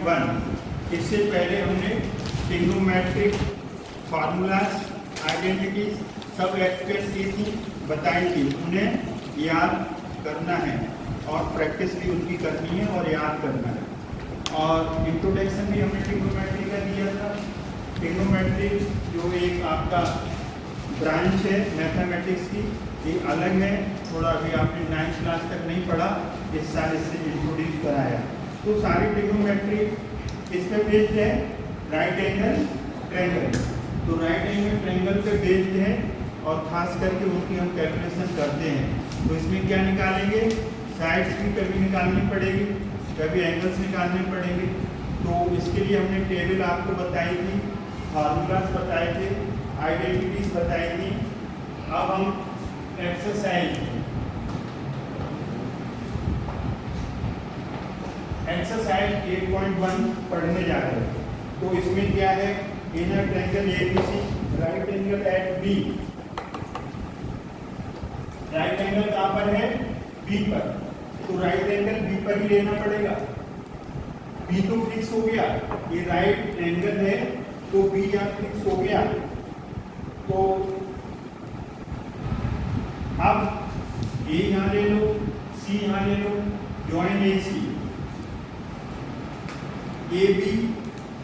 6.1 इससे पहले हमने ट्रिग्नोमेट्रिक फार्मूलाज आइडेंटिटीज सब एक्सप्लेन की थी, बताई थी, उन्हें याद करना है और प्रैक्टिस भी उनकी करनी है और याद करना है। और इंट्रोडक्शन भी हमने ट्रिग्नोमेट्री का दिया था। ट्रिग्नोमेट्री जो एक आपका ब्रांच है मैथमेटिक्स की, ये अलग है थोड़ा, अभी आपने 9th क्लास तक नहीं पढ़ा, इस साल इससे इंट्रोड्यूस कराया। तो सारी ट्रिग्नोमेट्री इस पे बेस्ड है, राइट एंगल ट्रायंगल। तो राइट एंगल ट्रायंगल पे बेस्ड है और खास करके उनकी हम कैलकुलेशन करते हैं। तो इसमें क्या निकालेंगे, साइड्स भी कभी निकालनी पड़ेगी, कभी एंगल्स निकालने पड़ेंगे। तो इसके लिए हमने टेबल आपको बताई थी, फार्मूलाज बताए थे, आइडेंटिटीज बताई थी। अब हम एक्सरसाइज 8.1 पढ़ने जा रहे हैं। तो इसमें क्या है, inner triangle ABC, right angle at B. Right angle कहाँ पर है, बी पर, तो राइट एंगल बी पर ही लेना पड़ेगा। बी तो फिक्स हो गया, ये राइट एंगल है तो बी यहाँ फिक्स हो गया। तो अब ए यहाँ ले लो, सी यहाँ ले लो, join A C, A B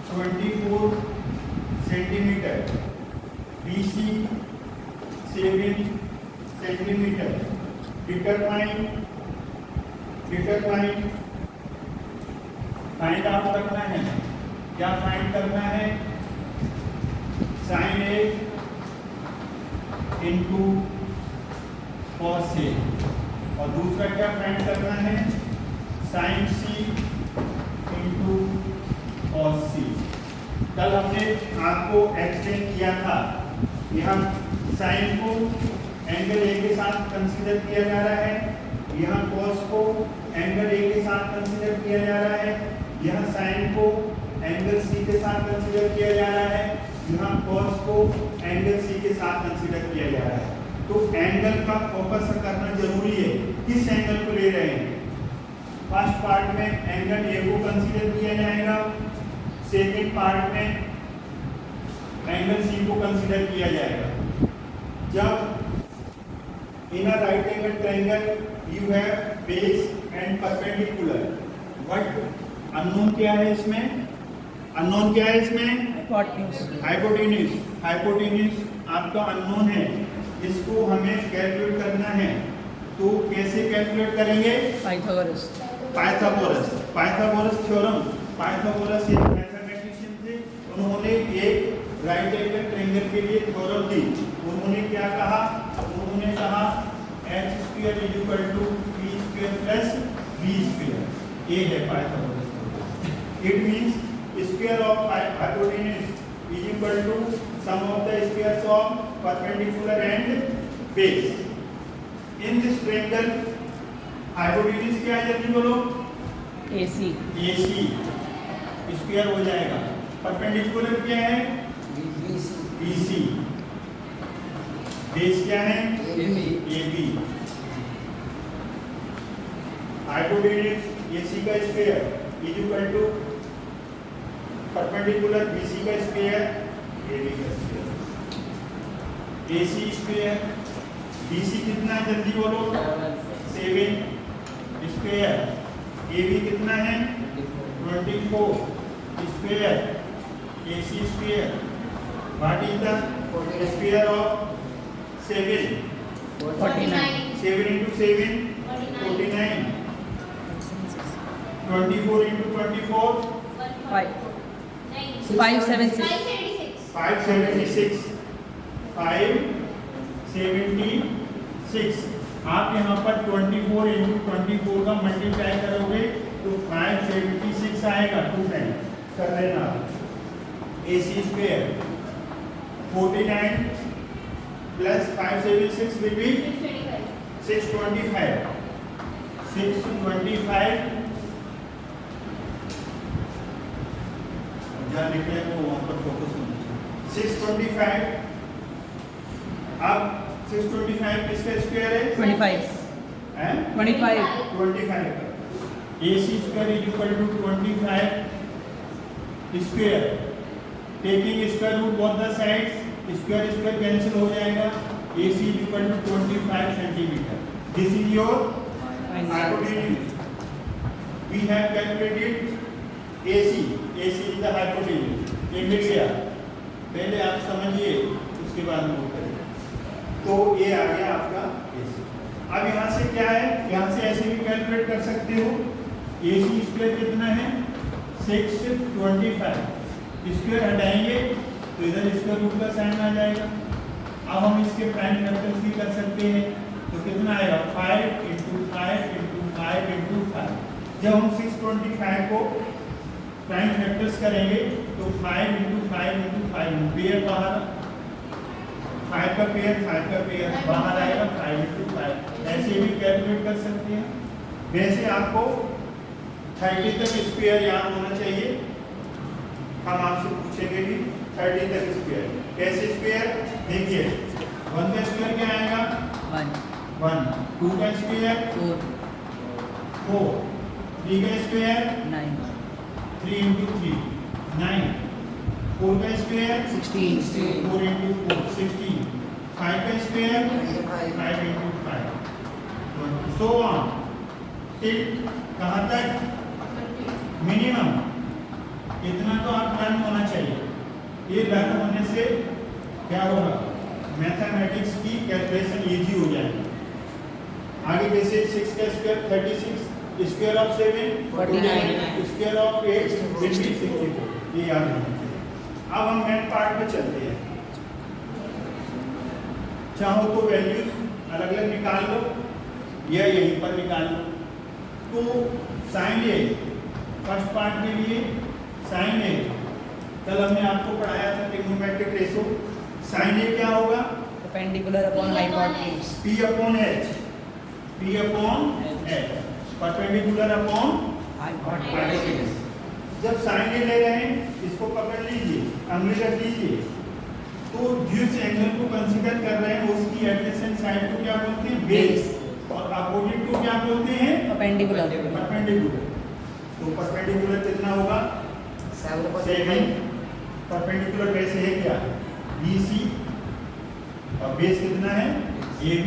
24 centimetre, B C 7 centimetre. Determine find out करना है। क्या फाइंड करना है, sine A into cos A, और दूसरा क्या फाइंड करना है, sine C into cos C. कल हमने आपको एक्सप्लेन किया था, यहाँ साइन को एंगल ए के साथ कंसीडर किया जा रहा है, यहाँ कॉस को एंगल ए के साथ कंसीडर किया जा रहा है, यहाँ साइन को एंगल सी के साथ कंसीडर किया जा रहा है, यहाँ कॉस को एंगल सी के साथ कंसीडर किया जा रहा है। तो एंगल का फोकस करना जरूरी है, किस एंगल को ले रहे हैं। फर्स्ट पार्ट में एंगल ए को कंसीडर किया जाएगा, सेकंड पार्ट में एंगल सी को कंसीडर किया जाएगा। जब in a right angle triangle you have base and perpendicular, but unknown क्या है इसमें, unknown क्या है इसमें, हाइपोटेन्यूज। हाइपोटेन्यूज आपका unknown है, इसको हमें कैलकुलेट करना है। तो कैसे कैलकुलेट करेंगे, पाइथागोरस थ्योरम। पाइथागोरस एक मैथमेटिशियन थे, उन्होंने एक राइट एंगल ट्रायंगल के लिए थ्योरम दी। उन्होंने क्या कहा, उन्होंने कहा x square is equal to p square plus v square. ये है Pythagoras theorem. It means square of hypotenuse is equal to sum of the squares of perpendicular and base. In this triangle hypotenuse क्या है, जल्दी बोलो, AC square हो जाएगा। Perpendicular क्या है, BC। बेस क्या है, AB। हाइपोटेन्यूज AC का square is equal to perpendicular BC का स्क्वायर, AB का स्क्वायर। AC स्क्वायर, BC कितना है, जल्दी बोलो, 7 स्क्वायर। AB कितना है, 24 square. AC square, what is the square of 7? 49। 7 into 7 49। 24 into 24 576। 576। 576। आप यहाँ पर 24 into 24 का मल्टीप्लाई करोगे तो 576 आएगा, 2 टाइम्स कर लेना। AC square 49 plus 576 will be 625। 625 जहाँ निकले तो वहाँ पर फोकस होना चाहिए। 625। अब 625 किसका स्क्वायर है, 25। हैं 25। 25 का। AC square is equal to 25 square, taking square root both the sides, square square cancel हो जाएगा, AC is equal to 25 centimeter. This is your hypotenuse. We have calculated AC. AC is the hypotenuse. ये मिल गया, पहले आप समझिए उसके बाद note करेंगे। तो ये आ गया आपका AC। अब यहाँ से क्या है, यहाँ से ऐसे भी कैलकुलेट कर सकते हो। AC स्क्वायर कितना है 625, स्क्वायर हटाएंगे तो इधर स्क्वायर रूट का साइन आ जाएगा। अब हम इसके प्राइम फैक्टर्स भी कर सकते हैं, तो कितना आएगा 5 × 5 × 5 × 5। जब हम 625 को प्राइम फैक्टर्स करेंगे तो 5 × 5 × 5 पेयर बाहर, 5 का पेयर बाहर आएगा, 5 × 5। ऐसे भी कैलकुलेट कर सकते हैं। वैसे आपको 30 तक स्क्वायर याद होना चाहिए, हम आपसे पूछेंगे भी 30 तक स्क्वायर कैसे स्क्वायर। देखिए 1 का स्क्वायर क्या आएगा 1, 2 का स्क्वायर 4, 3 का स्क्वायर 9, 3 × 3 9, 4 का स्क्वायर 16, 4 × 4 16, 5 का स्क्वायर 5 × 5, सो ऑन टिल कहाँ तक मिनिमम। इतना तो आप लर्न होना चाहिए। ये लर्न होने से क्या होगा, मैथमेटिक्स की कैलकुलेशन इजी हो जाएगी। आगे जैसे 6 का square 36, square of 7 49, square of 8 64, ये याद रखना चाहिए। अब हम मैथ पार्ट पे चलते हैं। चाहो तो वैल्यूज अलग अलग निकाल लो या यहीं पर निकाल लो। तो साइन ए फर्स्ट पार्ट के लिए साइन ए, कल हमने आपको पढ़ाया था ट्रिग्नोमेट्रिक रेशो। साइन ए क्या होगा perpendicular upon hypotenuse, P/H, perpendicular upon hypotenuse, जब साइन ए ले रहे हैं इसको पकड़ लीजिए, अंगुली रख लीजिए, तो जिस एंगल को कंसीडर कर रहे हैं उसकी एडजेसेंट साइड को क्या बोलते हैं बेस, और अपोजिट को क्या बोलते हैं perpendicular, परपेंडिकुलर। तो परपेंडिकुलर कितना होगा 7, परपेंडिकुलर वैसे है क्या BC, और बेस कितना है AB।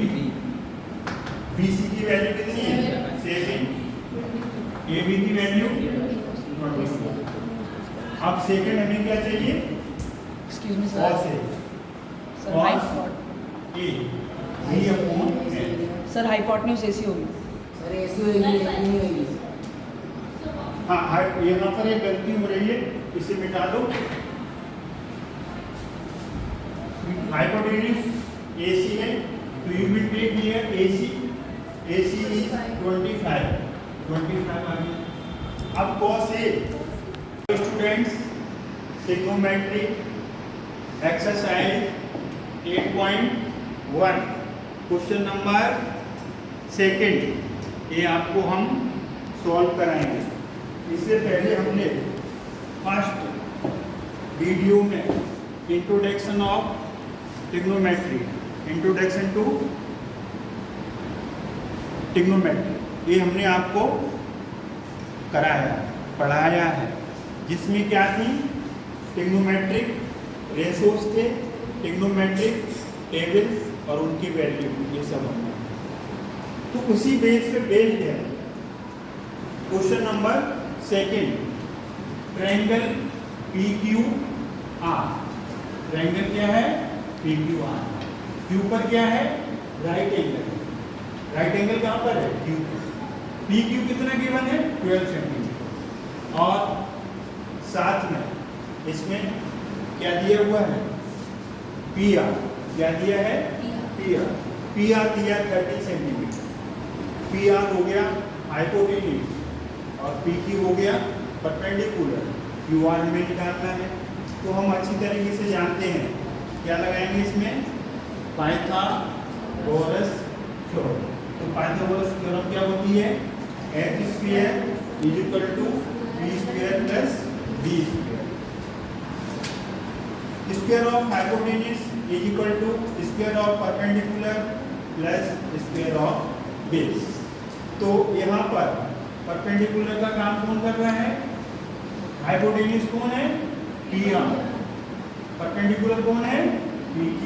BC की वैल्यू कितनी है 7, AB की वैल्यू 24। अब सेकंड हमें क्या चाहिए excuse me sir, cos A, sir cos hypotenuse, A B/L। sir hypotenuse AC होगी, सर ऐसी होगी हाँ, यहाँ पर एक गलती हो रही है, इसे मिटा दो। हाइपोटेन्यूज AC है, तो you will take here AC is 25 आ गया। अब cos A, students trigonometric exercise 8.1 question number second, ये आपको हम सॉल्व कराएंगे। इससे पहले हमने फर्स्ट वीडियो में introduction of trigonometry, introduction to trigonometry, ये हमने आपको कराया पढ़ाया है, जिसमें क्या थी ट्रिग्नोमेट्रिक रेशोस थे, ट्रिग्नोमेट्रिक टेबल्स और उनकी वैल्यू, ये सब हमने। तो उसी बेस पे बेस्ड है question number second, triangle PQR। Triangle क्या है PQR, Q पर क्या है राइट एंगल, राइट एंगल कहाँ पर है Q पर। PQ कितना गिवन है 12 सेंटीमीटर, और साथ में इसमें क्या दिया हुआ है PR, क्या दिया है PR दिया 30 सेंटीमीटर। PR हो गया हाइपोटेन्यूज और PQ हो गया परपेंडिकुलर, QR हमें निकालना है। तो हम अच्छी तरीके से जानते हैं, क्या लगाएंगे इसमें पाइथागोरस थ्योरम। तो पाइथागोरस थ्योरम क्या होती है H square is equal to B square plus D square. Square of hypotenuse is equal to square of perpendicular plus square of base. तो यहाँ पर परपेंडिकुलर का काम कौन कर रहा है हाइपोटेन्यूज कौन है? PR। परपेंडिकुलर कौन है? PQ।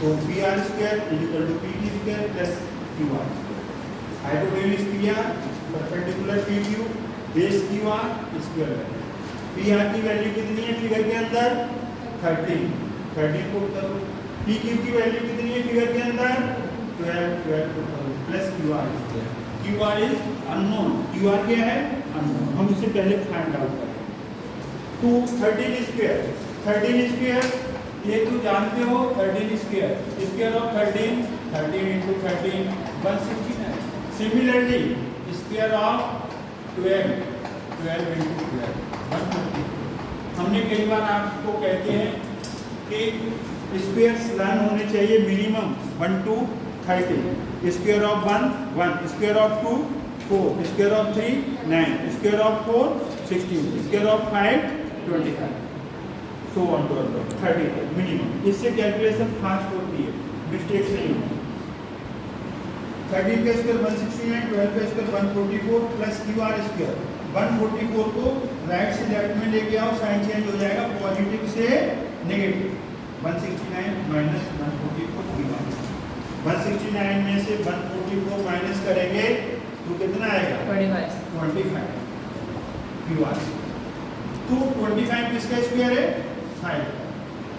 तो PR square equal to PT square plus QR। Hypotenuse PR, perpendicular PQ, base QR square है। PR की वैल्यू कितनी है फिगर के अंदर? 13 पुट करो। PQ की वैल्यू कितनी है फिगर के अंदर? 12 पुट करो plus QR square. QR is unknown. QR क्या है? अननोन। हम उससे पहले फाइंड आउट करें। तो 13 स्क्वायर ये तो जानते हो 13 square of 13 into 13 169। Similarly square of 12 into 12 130। हमने कई बार आपको कहते हैं कि स्क्वायर्स लर्न होने चाहिए minimum 1 to 30। Square of 1 square of 2 4 square of 3 9 square of 4 16 square of 5 25 so on to 30 minimum. इससे कैलकुलेशन फास्ट होती है, मिस्टेक्स नहीं होती। 13 का स्क्वायर 169, 12 का स्क्वायर 144 प्लस QR स्क्वायर। 144 को राइट से लेफ्ट में लेके आओ, साइन चेंज हो जाएगा पॉजिटिव से नेगेटिव। 169 minus 144 QR। 169 में से 144 माइनस करेंगे तो कितना आएगा? 25 QR। तो 25 किसका स्क्वायर है? 5।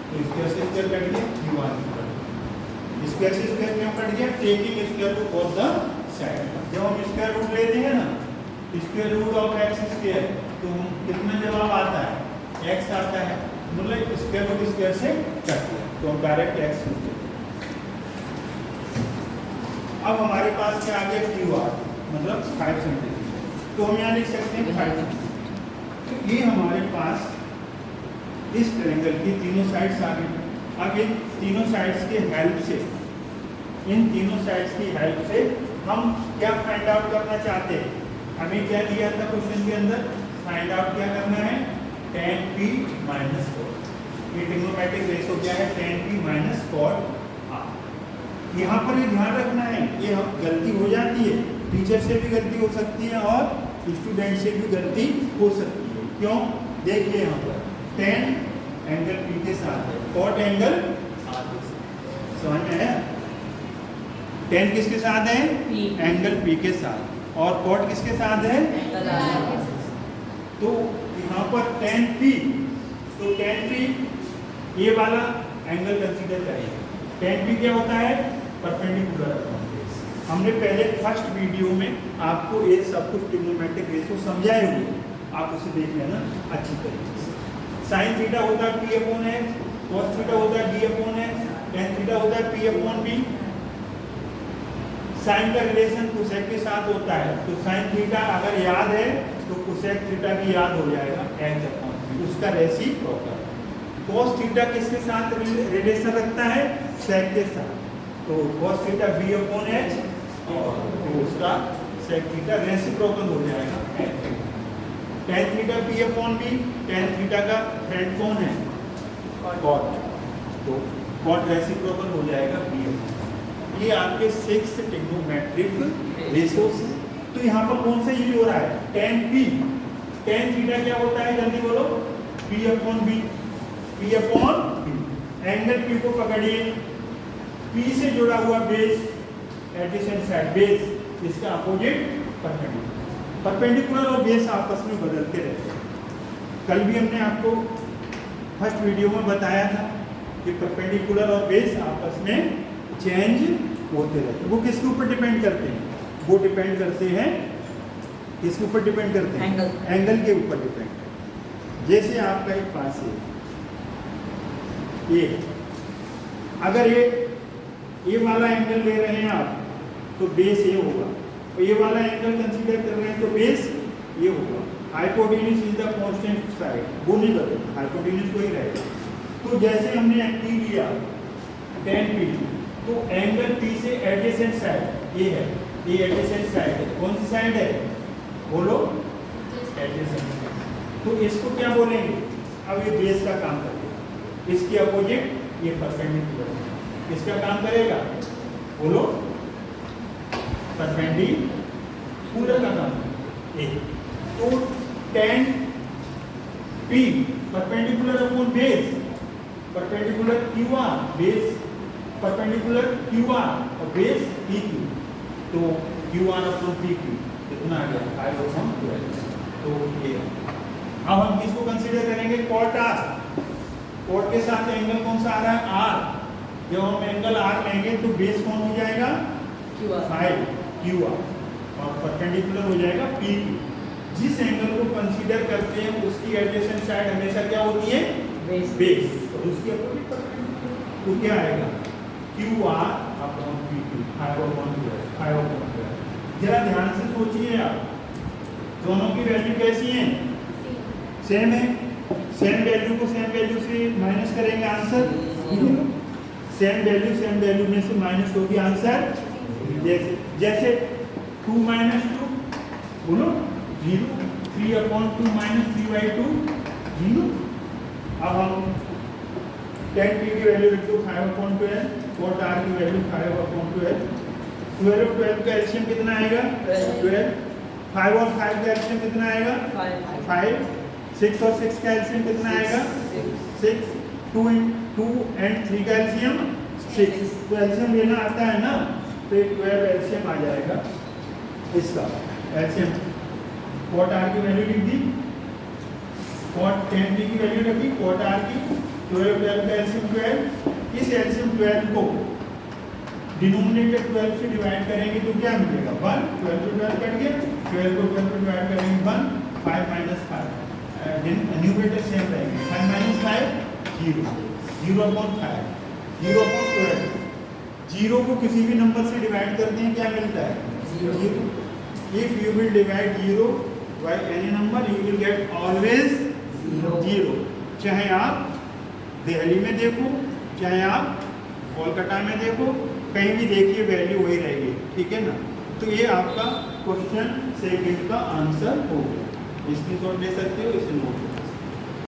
तो स्क्वायर से स्क्वायर कट गया, QR स्क्वायर से स्क्वायर क्यों कट गया? Taking square to both the side. जब हम स्क्वायर रूट लेते हैं ना, square root of x square, तो कितना जवाब आता है? x आता है। मतलब स्क्वायर रूट स्क्वायर से कट गया, तो हम डायरेक्ट x लिखते हैं। अब हमारे पास क्या आ गया? QR मतलब 5 सेंटीमीटर। तो हम यहाँ लिख सकते हैं 5। तो ये हमारे पास इस ट्रायंगल की तीनों साइड्स आ गई। अब इन तीनों साइड्स की हेल्प से हम क्या फाइंड आउट करना चाहते हैं? हमें क्या दिया था क्वेश्चन के अंदर? फाइंड आउट क्या करना है? tan p minus cot। ये ट्रिग्नोमेट्रिक रेशो क्या है? tan p minus cot r। यहाँ पर ये ध्यान रखना है, ये हम गलती हो जाती है, टीचर से भी गलती हो सकती है और स्टूडेंट से भी गलती हो सकती है। क्यों? देखिए यहाँ पर tan एंगल P के साथ है, cot एंगल R के साथ। समझ में आया? tan किसके साथ है? P। एंगल P के साथ। और cot किसके साथ है? तो यहाँ पर tan P, तो tan P ये वाला एंगल कंसीडर करेंगे। tan P क्या होता है? Perpendicular upon base. हमने पहले फर्स्ट वीडियो में आपको ये सब कुछ ट्रिग्नोमेट्रिक रेशो समझाए हुए, आप उसे देख लेना अच्छी तरीके से। साइन थीटा होता है P upon X, cos theta होता है D upon X, tan theta होता है P अपॉन B। साइन का रिलेशन कोसेक के साथ होता है, तो साइन थीटा अगर याद है तो कोसेक थीटा भी याद हो जाएगा H अपॉन B, उसका रेसिप्रोकल। cos थीटा किसके साथ रिलेशन रखता है? सेक के साथ, तो cos theta B upon H और तो उसका सेक थीटा रेसिप्रोकल हो जाएगा H। tan theta P upon B, tan theta का फ्रेंड कौन है? cot, तो cot रेसिप्रोकल हो जाएगा B अपॉन। ये आपके 6 ट्रिग्नोमेट्रिक रेशोस हैं। तो यहाँ पर कौन सा यूज हो रहा है? tan P। tan थीटा क्या होता है? जल्दी बोलो। P upon B, P upon B। Angle P को पकड़िए, P से जुड़ा हुआ बेस एडजेसेंट साइड, बेस इसका अपोजिट परपेंडिकुलर। परपेंडिकुलर और बेस आपस में बदलते रहते हैं। कल भी हमने आपको फर्स्ट वीडियो में बताया था कि परपेंडिकुलर और बेस आपस में चेंज होते रहते हैं। वो किसके ऊपर डिपेंड करते हैं? वो डिपेंड करते हैं, किसके ऊपर डिपेंड करते हैं? एंगल के ऊपर डिपेंड करते हैं। जैसे आपका एक पास है ये, अगर ये वाला एंगल ले रहे हैं आप तो बेस ये होगा, और ये वाला एंगल कंसीडर कर रहे हैं तो बेस ये होगा। Hypotenuse is the constant side, वो नहीं बदलेगा, हाइपोटेन्यूज को ही रहेगा। तो जैसे हमने P लिया tan P, तो एंगल P से एडजेसेंट साइड ये है, ये एडजेसेंट साइड है। कौन सी साइड है? बोलो। Adjacent side. तो इसको क्या बोलेंगे? अब ये बेस का काम करेगा, इसकी अपोजिट ये परपेंडिकुलर इसका काम करेगा, बोलो। परपेंडिकुलर का काम तो tan P perpendicular upon base, perpendicular QR, base perpendicular QR और बेस PQ, तो QR अपॉन PQ कितना आ गया 5/12। तो ये अब हम किसको कंसीडर करेंगे, कॉट R। कॉट के साथ एंगल कौन सा आ रहा है, R। जब हम एंगल R लेंगे तो बेस कौन हो जाएगा, 5 QR और परपेंडिकुलर हो जाएगा PQ। जिस एंगल को कंसीडर करते हैं उसकी एडजेसेंट साइड हमेशा क्या होती है, बेस, और उसके अपोजिट परपेंडिकुलर, तो क्या आएगा QR अपॉन PQ 5/12। जरा ध्यान से सोचिए आप, दोनों की वैल्यू कैसी है, सेम है। सेम वैल्यू को सेम वैल्यू से माइनस करेंगे, आंसर सेम वैल्यू में से माइनस होगी, आंसर जैसे 2 - 2 बोलो 0, 3/2 - 3/2 0। अब हम tan P की वैल्यू लिख दो 5/12, cot R की वैल्यू 5/12। 12 और 12 का एलसीएम कितना आएगा, 12। 5 और 5 का एलसीएम कितना आएगा, 5। 6 और 6 का एलसीएम कितना आएगा, 6। 2 and 3 का एलसीएम 6। तो एलसीएम लेना आता है ना, तो 12 एलसीएम आ जाएगा इसका एलसीएम। cot R की वैल्यू लिख दी, cot tan P की वैल्यू रखी, cot R की 12 का एलसीएम 12। इस एलसीएम 12 को डिनोमिनेटर 12 से डिवाइड करेंगे तो क्या मिलेगा, 1। 12 से 12 कट गया, 12 को 12 से डिवाइड करेंगे 1। 5 - 5 न्यूमरेटर सेम रहेंगे, 5 - 5 0, 0/5, 0/12। 0 को किसी भी नंबर से डिवाइड करते हैं क्या मिलता है, 0। If you will divide 0 by any number you will get always 0। चाहे आप दिल्ली में देखो, चाहे आप कोलकाता में देखो, कहीं भी देखिए वैल्यू वही रहेगी, ठीक है ना। तो ये आपका क्वेश्चन सेकंड का आंसर होगा, स्क्रीनशॉट ले सकते हो, इसे नोट